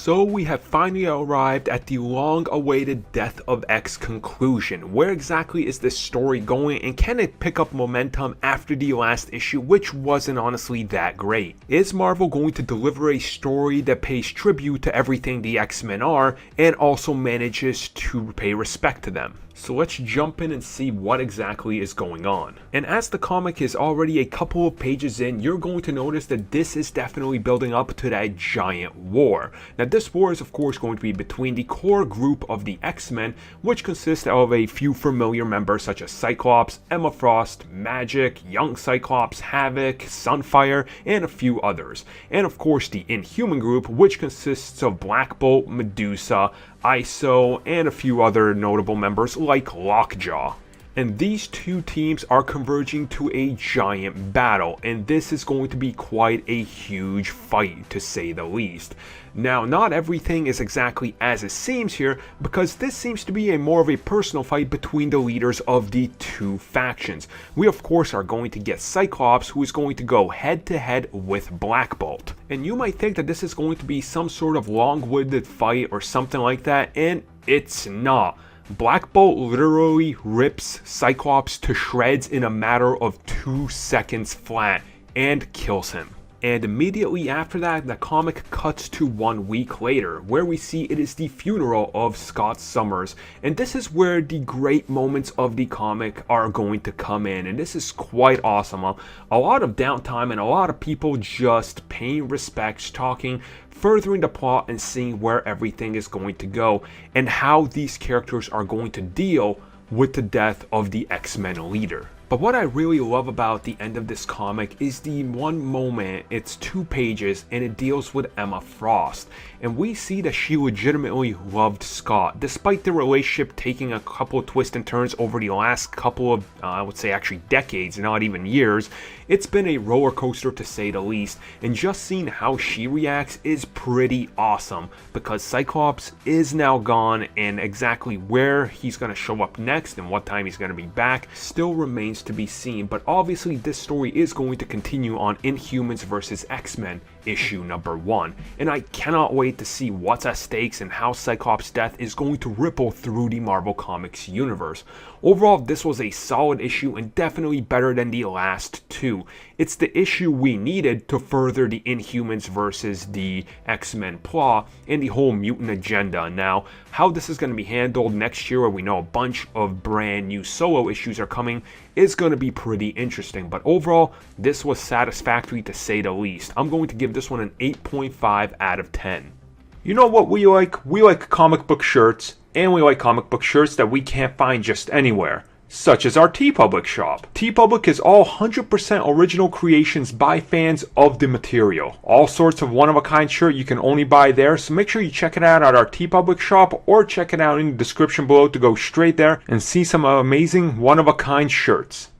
So we have finally arrived at the long-awaited Death of X conclusion. Where exactly is this story going, and can it pick up momentum after the last issue, which wasn't honestly that great? Is Marvel going to deliver a story that pays tribute to everything the X-Men are, and also manages to pay respect to them? So let's jump in and see what exactly is going on. And as the comic is already a couple of pages in, you're going to notice that this is definitely building up to that giant war. Now this war is of course going to be between the core group of the X-Men, which consists of a few familiar members such as Cyclops, Emma Frost, Magic, Young Cyclops, Havoc, Sunfire, and a few others. And of course the Inhuman group, which consists of Black Bolt, Medusa, ISO, and a few other notable members like Lockjaw. And these two teams are converging to a giant battle, and this is going to be quite a huge fight, to say the least. Now, not everything is exactly as it seems here, because this seems to be more of a personal fight between the leaders of the two factions. We of course are going to get Cyclops, who is going to go head to head with Black Bolt. And you might think that this is going to be some sort of long-winded fight or something like that, and it's not. Black Bolt literally rips Cyclops to shreds in a matter of 2 seconds flat and kills him. And immediately after that, the comic cuts to 1 week later, where we see it is the funeral of Scott Summers. And this is where the great moments of the comic are going to come in, and this is quite awesome. A lot of downtime and a lot of people just paying respects, talking, furthering the plot, and seeing where everything is going to go, and how these characters are going to deal with the death of the X-Men leader. But what I really love about the end of this comic is the one moment, it's 2 pages, and it deals with Emma Frost. And we see that she legitimately loved Scott, despite the relationship taking a couple of twists and turns over the last couple of, I would say actually decades, not even years. It's been a roller coaster to say the least, and just seeing how she reacts is pretty awesome, because Cyclops is now gone, and exactly where he's going to show up next and what time he's going to be back still remains to be seen. But obviously this story is going to continue on Inhumans vs. X-Men issue number 1, and I cannot wait to see what's at stakes and how Cyclops' death is going to ripple through the Marvel Comics universe. Overall, this was a solid issue and definitely better than the last 2. It's the issue we needed to further the Inhumans versus the X-Men plot and the whole mutant agenda. Now, how this is going to be handled next year, where we know a bunch of brand new solo issues are coming, is going to be pretty interesting. But overall, this was satisfactory to say the least. I'm going to give this one an 8.5 out of 10. You know what we like? We like comic book shirts, and we like comic book shirts that we can't find just anywhere, such as our TeePublic shop. TeePublic is all 100% original creations by fans of the material. All sorts of one-of-a-kind shirt you can only buy there, so make sure you check it out at our TeePublic shop, or check it out in the description below to go straight there and see some amazing one-of-a-kind shirts.